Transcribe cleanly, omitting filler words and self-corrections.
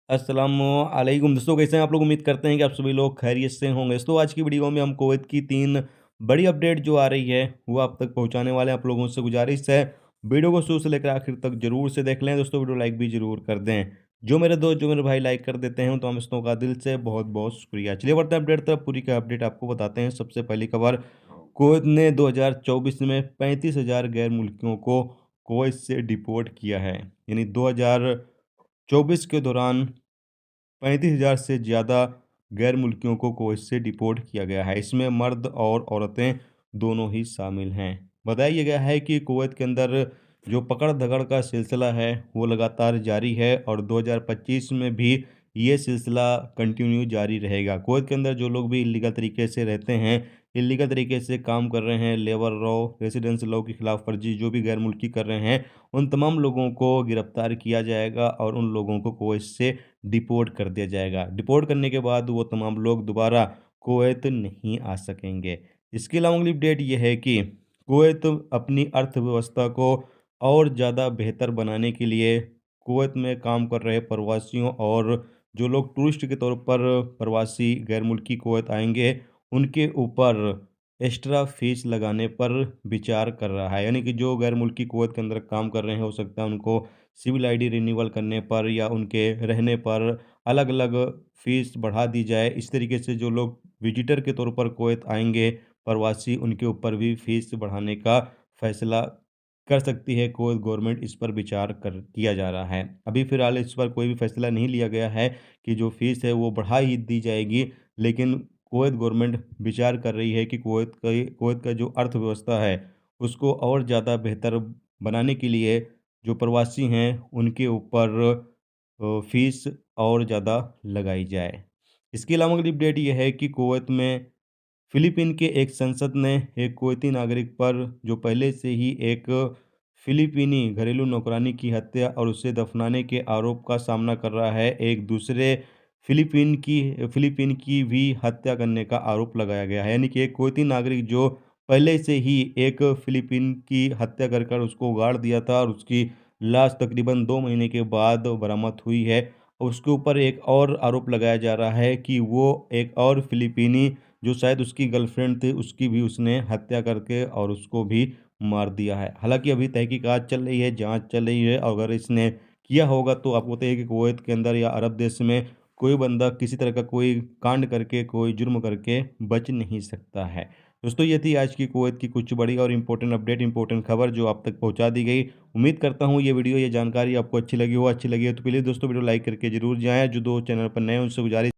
अस्सलामुअलैकुम दोस्तों, कैसे हैं आप लोग। उम्मीद करते हैं कि आप सभी लोग खैरियत से होंगे। दोस्तों आज की वीडियो में हम कुवैत की 3 बड़ी अपडेट जो आ रही है वो आप तक पहुंचाने वाले हैं। आप लोगों से गुजारिश है वीडियो को शुरू से लेकर आखिर तक जरूर से देख लें। दोस्तों वीडियो लाइक भी जरूर कर दें। जो मेरे दोस्त जो मेरे भाई लाइक कर देते हैं तो हम दोस्तों का दिल से बहुत बहुत शुक्रिया। चलिए बढ़ते हैं अपडेट तक। पूरी का अपडेट आपको बताते हैं। सबसे पहली खबर, कुवैत ने 2024 में 35,000 गैर मुल्कियों को कुवैत से डिपोर्ट किया है। यानी 2024 के दौरान 35,000 से ज़्यादा गैर मुल्कियों को कुवैत से डिपोर्ट किया गया है। इसमें मर्द और औरतें दोनों ही शामिल हैं। बताया गया है कि कुवैत के अंदर जो पकड़ धकड़ का सिलसिला है वो लगातार जारी है और 2025 में भी ये सिलसिला कंटिन्यू जारी रहेगा। कुवैत के अंदर जो लोग भी इलीगल तरीके से रहते हैं, इलीगल तरीके से काम कर रहे हैं, लेबर लॉ रेसिडेंस लॉ के खिलाफ वर्जी जो भी गैर मुल्की कर रहे हैं, उन तमाम लोगों को गिरफ्तार किया जाएगा और उन लोगों को कुवैत से डिपोर्ट कर दिया जाएगा। डिपोर्ट करने के बाद वो तमाम लोग दोबारा कुवैत नहीं आ सकेंगे। इसके अलावा अगली अपडेट ये है कि कुवैत अपनी अर्थव्यवस्था को और ज़्यादा बेहतर बनाने के लिए कुवैत में काम कर रहे प्रवासियों और जो लोग टूरिस्ट के तौर पर प्रवासी गैर मुल्की कुवैत आएंगे उनके ऊपर एक्स्ट्रा फीस लगाने पर विचार कर रहा है। यानी कि जो गैर मुल्की कुवैत के अंदर काम कर रहे हैं, हो सकता है उनको सिविल आईडी रिन्यूअल करने पर या उनके रहने पर अलग अलग फीस बढ़ा दी जाए। इस तरीके से जो लोग विजिटर के तौर पर कुवैत आएंगे प्रवासी, उनके ऊपर भी फीस बढ़ाने का फैसला कर सकती है कुवैत गवर्नमेंट। इस पर विचार कर किया जा रहा है। अभी फिलहाल इस पर कोई भी फैसला नहीं लिया गया है कि जो फीस है वो बढ़ा ही दी जाएगी, लेकिन कुवैत गवर्नमेंट विचार कर रही है कि कुवैत का जो अर्थव्यवस्था है उसको और ज़्यादा बेहतर बनाने के लिए जो प्रवासी हैं उनके ऊपर फीस और ज़्यादा लगाई जाए। इसके अलावा अगली अपडेट ये है कि कुवैत में फिलीपीन के एक संसद ने एक कुवैती नागरिक पर जो पहले से ही एक फिलीपीनी घरेलू नौकरानी की हत्या और उसे दफनाने के आरोप का सामना कर रहा है, एक दूसरे फिलीपीन की भी हत्या करने का आरोप लगाया गया है। यानी कि एक कुवैती नागरिक जो पहले से ही एक फिलीपीन की हत्या कर उसको गाड़ दिया था और उसकी लाश तकरीबन 2 महीने के बाद बरामद हुई है। उसके ऊपर एक और आरोप लगाया जा रहा है कि वो एक और फिलीपीनी जो शायद उसकी गर्लफ्रेंड थी उसकी भी उसने हत्या करके और उसको भी मार दिया है। हालांकि अभी तहकीकात चल रही है, जांच चल रही है। और अगर इसने किया होगा तो आपको बताइए कि कुवैत के अंदर या अरब देश में कोई बंदा किसी तरह का कोई कांड करके कोई जुर्म करके बच नहीं सकता है। दोस्तों ये थी आज की कुवैत की कुछ बड़ी और इंपॉर्टेंट अपडेट, इंपॉर्टेंट खबर जो आप तक पहुंचा दी गई। उम्मीद करता हूं ये वीडियो, ये जानकारी आपको अच्छी लगी हो। अच्छी लगी है तो प्लीज़ दोस्तों वीडियो लाइक करके जरूर जाएं। जो दो चैनल पर नए हैं उनसे गुजारिश